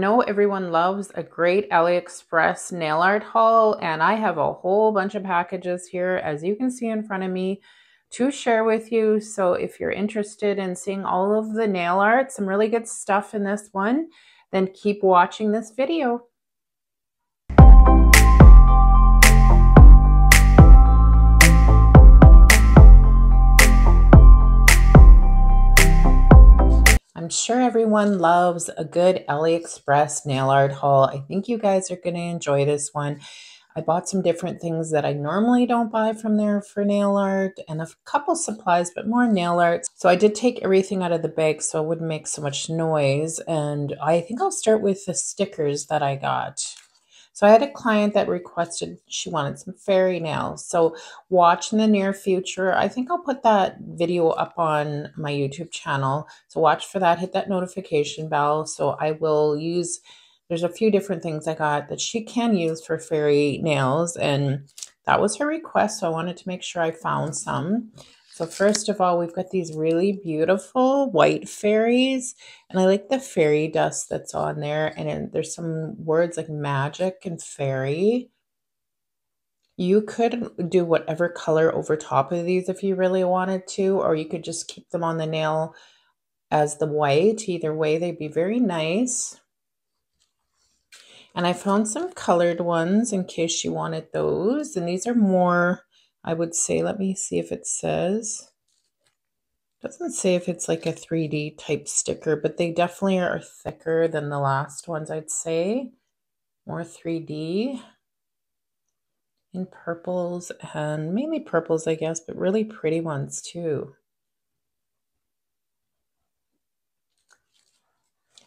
know everyone loves a great Aliexpress nail art haul, and I have a whole bunch of packages here, as you can see in front of me, to share with you. So if you're interested in seeing all of the nail art, some really good stuff in this one, then keep watching this video. I'm sure everyone loves a good Aliexpress nail art haul. I think you guys are going to enjoy this one. I bought some different things that I normally don't buy from there for nail art and a couple supplies, but more nail art. So I did take everything out of the bag so it wouldn't make so much noise. And I think I'll start with the stickers that I got. So I had a client that requested she wanted some fairy nails. So watch in the near future. I think I'll put that video up on my YouTube channel. So watch for that. Hit that notification bell. So I will use, there's a few different things I got that she can use for fairy nails. And that was her request. So I wanted to make sure I found some. So first of all, we've got these really beautiful white fairies, and I like the fairy dust that's on there, and there's some words like magic and fairy. You could do whatever color over top of these if you really wanted to, or you could just keep them on the nail as the white. Either way, they'd be very nice. And I found some colored ones in case you wanted those, and these are more, I would say, let me see if it says. Doesn't say if it's like a 3D type sticker, but they definitely are thicker than the last ones, I'd say. More 3D in purples, and mainly purples, I guess, but really pretty ones too.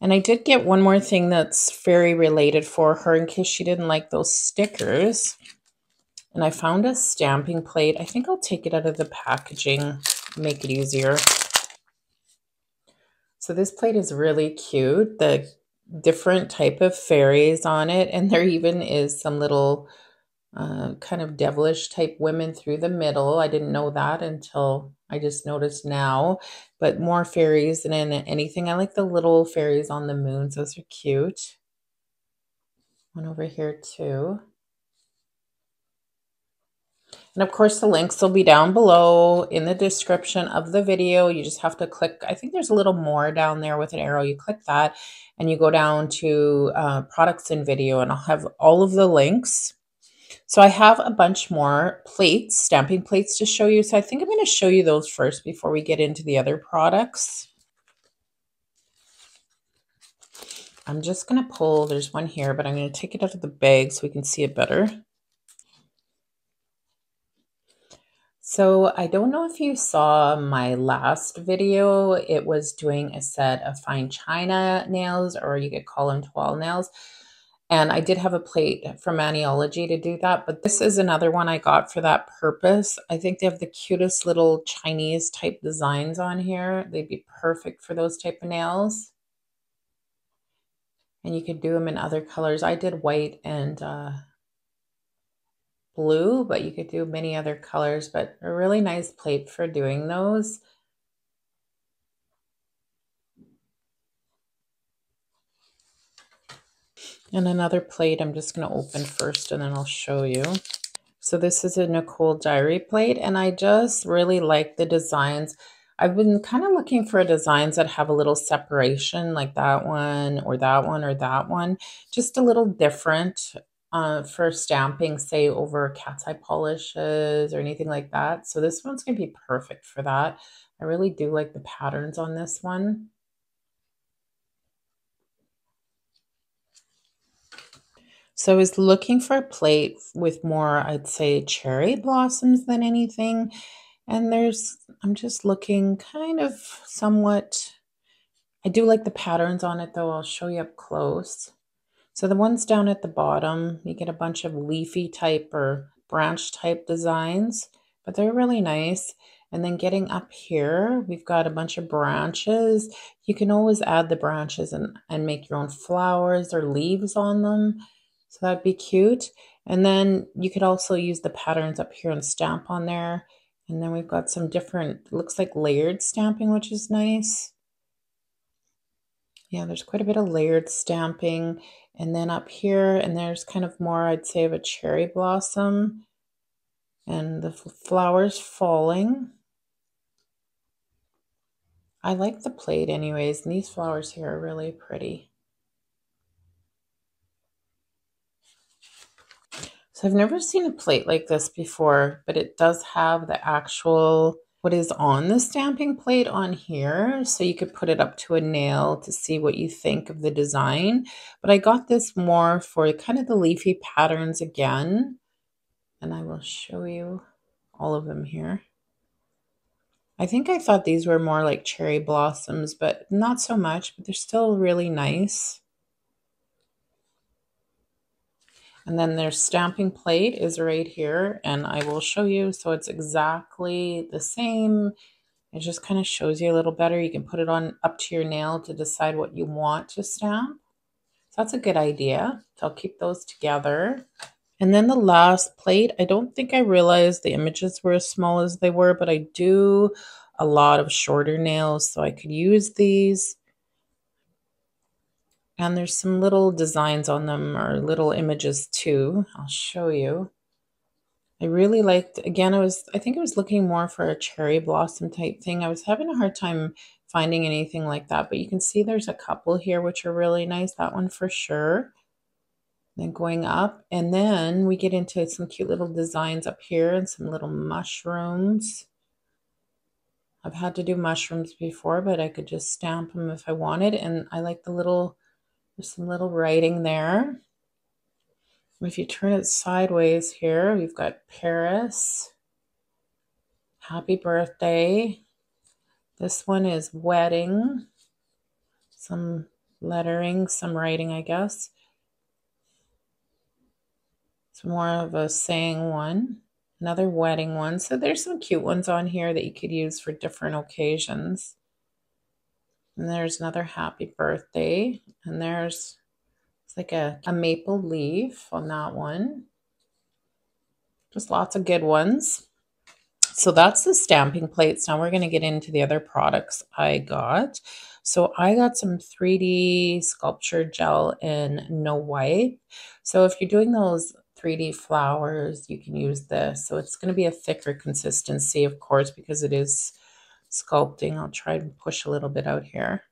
And I did get one more thing that's fairy related for her in case she didn't like those stickers. And I found a stamping plate. I think I'll take it out of the packaging, make it easier. So this plate is really cute. The different type of fairies on it, and there even is some little kind of devilish type women through the middle. I didn't know that until I just noticed now, but more fairies than anything. I like the little fairies on the moons. Those are cute. One over here too. And of course, the links will be down below in the description of the video. You just have to click, I think there's a little more down there with an arrow. You click that and you go down to products and video, and I'll have all of the links. So I have a bunch more plates, stamping plates to show you. So I think I'm going to show you those first before we get into the other products. I'm just going to pull, there's one here, but I'm going to take it out of the bag so we can see it better. So I don't know if you saw my last video. It was doing a set of fine china nails, or you could call them toile nails. And I did have a plate from MANIOLOGY to do that, but this is another one I got for that purpose. I think they have the cutest little Chinese type designs on here. They'd be perfect for those type of nails. And you could do them in other colors. I did white and blue, but you could do many other colors, but a really nice plate for doing those. And another plate I'm just going to open first and then I'll show you. So this is a Nicole Diary plate, and I just really like the designs. I've been kind of looking for designs that have a little separation, like that one or that one or that one, just a little different for stamping, say over cat's eye polishes or anything like that. So this one's going to be perfect for that. I really do like the patterns on this one. So I was looking for a plate with more, I'd say, cherry blossoms than anything. And I'm just looking kind of somewhat, I do like the patterns on it though. I'll show you up close. So the ones down at the bottom, you get a bunch of leafy type or branch type designs, but they're really nice. And then getting up here, we've got a bunch of branches. You can always add the branches and make your own flowers or leaves on them. So that'd be cute. And then you could also use the patterns up here and stamp on there. And then we've got some different, looks like layered stamping, which is nice. Yeah, there's quite a bit of layered stamping. And then up here, and there's kind of more, I'd say, of a cherry blossom. And the flowers falling. I like the plate anyways, and these flowers here are really pretty. So I've never seen a plate like this before, but it does have the actual, what is on the stamping plate on here. So you could put it up to a nail to see what you think of the design. But I got this more for kind of the leafy patterns again. And I will show you all of them here. I think I thought these were more like cherry blossoms, but not so much, but they're still really nice. And then their stamping plate is right here, and I will show you. So it's exactly the same. It just kind of shows you a little better. You can put it on up to your nail to decide what you want to stamp. So that's a good idea. So I'll keep those together. And then the last plate, I don't think I realized the images were as small as they were, but I do a lot of shorter nails, so I could use these. And there's some little designs on them, or little images too. I'll show you. I really liked, again, I think I was looking more for a cherry blossom type thing. I was having a hard time finding anything like that, but you can see there's a couple here which are really nice. That one for sure. Then going up, and then we get into some cute little designs up here and some little mushrooms. I've had to do mushrooms before, but I could just stamp them if I wanted. And I like the little, there's some little writing there. If you turn it sideways here, we've got Paris, happy birthday. This one is wedding, some lettering, some writing, I guess. It's more of a saying one, another wedding one. So there's some cute ones on here that you could use for different occasions. And there's another happy birthday. And there's, it's like a maple leaf on that one. Just lots of good ones. So that's the stamping plates. Now we're going to get into the other products I got. So I got some 3D sculpture gel in No White. So if you're doing those 3D flowers, you can use this. So it's going to be a thicker consistency, of course, because it is sculpting. I'll try and push a little bit out here.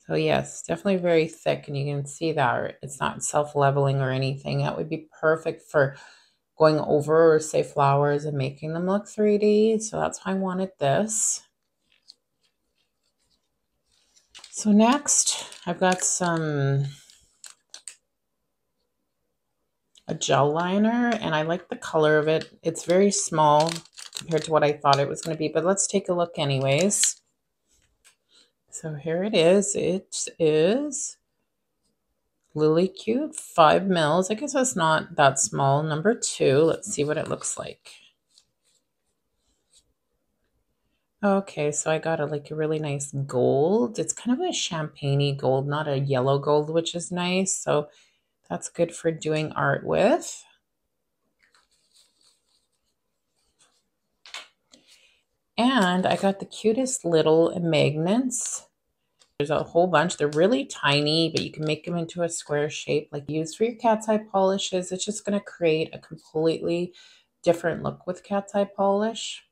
So yes, definitely very thick, and you can see that it's not self-leveling or anything. That would be perfect for going over, say, flowers and making them look 3D. So that's why I wanted this. So next, I've got a gel liner, and I like the color of it. It's very small compared to what I thought it was going to be, but let's take a look anyways. So here it is. It is Lily Cute 5 mils. I guess that's not that small. Number 2. Let's see what it looks like. Okay, so I got a really nice gold. It's kind of a champagne-y gold, not a yellow gold, which is nice. So that's good for doing art with. And I got the cutest little magnets. There's a whole bunch. They're really tiny, but you can make them into a square shape, like used for your cat's eye polishes. It's just going to create a completely different look with cat's eye polish.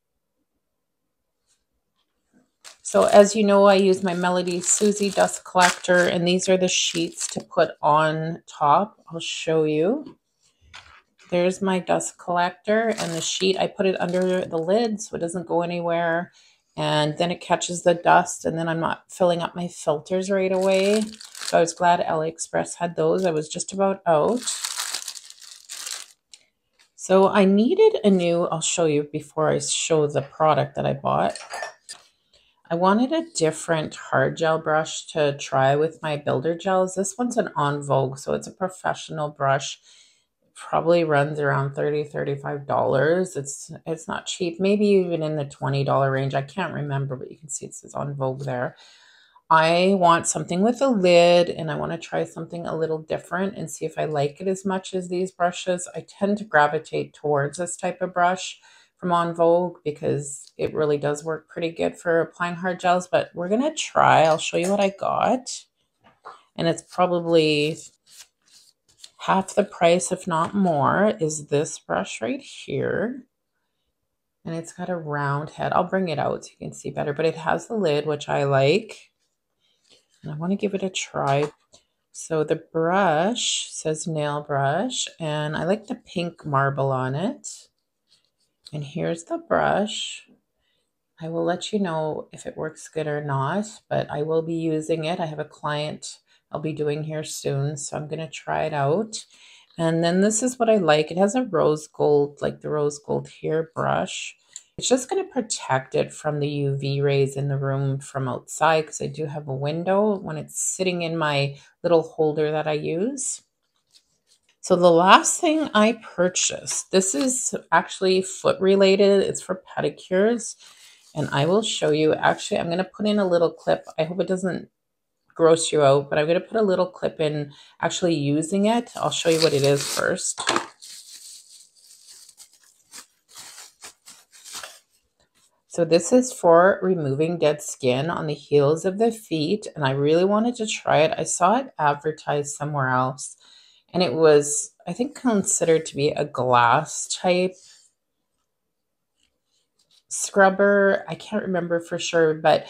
So as you know, I use my MelodySusie dust collector, and these are the sheets to put on top. I'll show you. There's my dust collector, and the sheet, I put it under the lid so it doesn't go anywhere, and then it catches the dust, and then I'm not filling up my filters right away. So I was glad Aliexpress had those. I was just about out. So I needed a new, I'll show you before I show the product that I bought. I wanted a different hard gel brush to try with my builder gels. This one's an En Vogue, so it's a professional brush. Probably runs around $30, $35. It's not cheap, maybe even in the $20 range. I can't remember, but you can see it says En Vogue there. I want something with a lid, and I want to try something a little different and see if I like it as much as these brushes. I tend to gravitate towards this type of brush from On Vogue because it really does work pretty good for applying hard gels, but we're going to try. I'll show you what I got. And it's probably half the price, if not more, is this brush right here. And it's got a round head. I'll bring it out so you can see better, but it has the lid, which I like. And I want to give it a try. So the brush says nail brush, and I like the pink marble on it. And here's the brush. I will let you know if it works good or not, but I will be using it. I have a client I'll be doing here soon, so I'm going to try it out. And then this is what I like. It has a rose gold, like the rose gold hair brush. It's just going to protect it from the UV rays in the room from outside because I do have a window when it's sitting in my little holder that I use. So the last thing I purchased, this is actually foot related. It's for pedicures. And I will show you. Actually, I'm going to put in a little clip. I hope it doesn't gross you out, but I'm going to put a little clip in actually using it. I'll show you what it is first. So this is for removing dead skin on the heels of the feet, and I really wanted to try it. I saw it advertised somewhere else, and it was, I think, considered to be a glass type scrubber. I can't remember for sure, but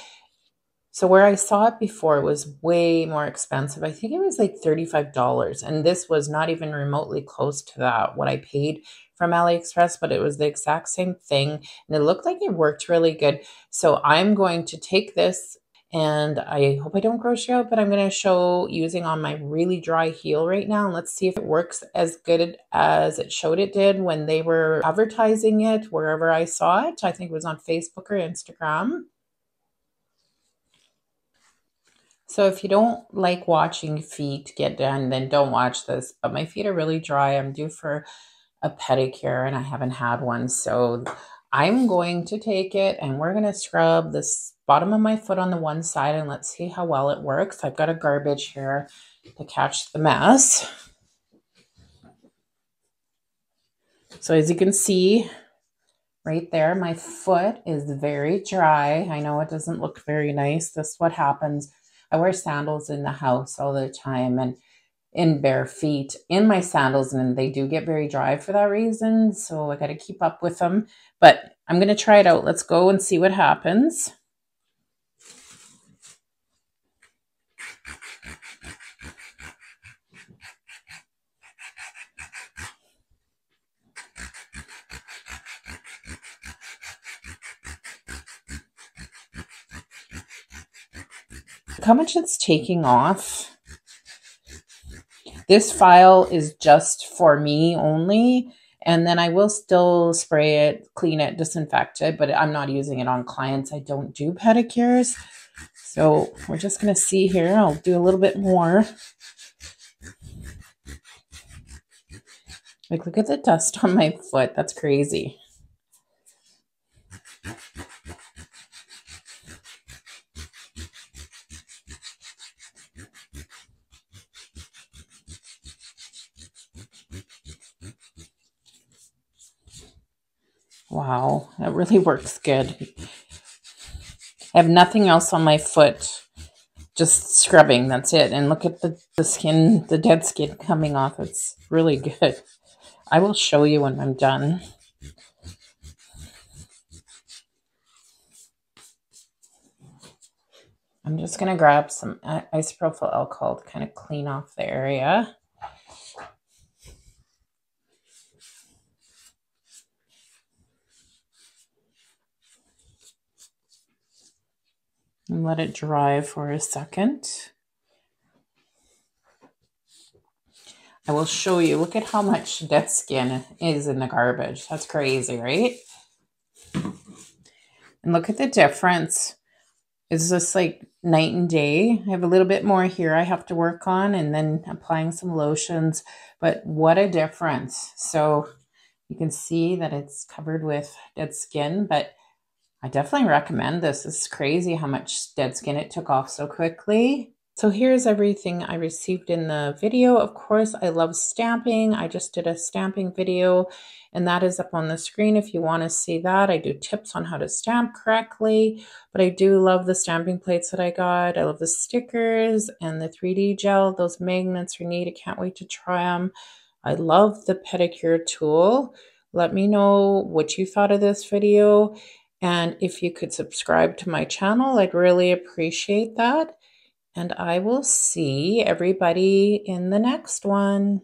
so where I saw it before, it was way more expensive. I think it was like $35, and this was not even remotely close to that, what I paid from Aliexpress, but it was the exact same thing, and it looked like it worked really good. So I'm going to take this, and I hope I don't gross you out, but I'm going to show using on my really dry heel right now, and let's see if it works as good as it showed it did when they were advertising it wherever I saw it. I think it was on Facebook or Instagram. So if you don't like watching feet get done, then don't watch this. But my feet are really dry. I'm due for a pedicure and I haven't had one. So I'm going to take it and we're going to scrub this bottom of my foot on the one side and let's see how well it works. I've got a garbage here to catch the mess. So as you can see right there, my foot is very dry. I know it doesn't look very nice. This is what happens. I wear sandals in the house all the time and in bare feet in my sandals, and they do get very dry for that reason. So I got to keep up with them, but I'm going to try it out. Let's go and see what happens. Look how much it's taking off. This file is just for me only, and then I will still spray it, clean it, disinfect it, but I'm not using it on clients. I don't do pedicures. So we're just going to see here. I'll do a little bit more. Like, look at the dust on my foot. That's crazy. Wow, that really works good. I have nothing else on my foot, just scrubbing, that's it. And look at the skin, the dead skin coming off. It's really good. I will show you when I'm done. I'm just going to grab some isopropyl alcohol to kind of clean off the area. And let it dry for a second. I will show you. Look at how much dead skin is in the garbage. That's crazy, right? And look at the difference. It's just like night and day. I have a little bit more here I have to work on and then applying some lotions. But what a difference. So you can see that it's covered with dead skin, but I definitely recommend this. It's crazy how much dead skin it took off so quickly. So here's everything I received in the video. Of course, I love stamping. I just did a stamping video, and that is up on the screen if you want to see that. I do tips on how to stamp correctly, but I do love the stamping plates that I got. I love the stickers and the 3D gel. Those magnets are neat. I can't wait to try them. I love the pedicure tool. Let me know what you thought of this video, and if you could subscribe to my channel, I'd really appreciate that. And I will see everybody in the next one.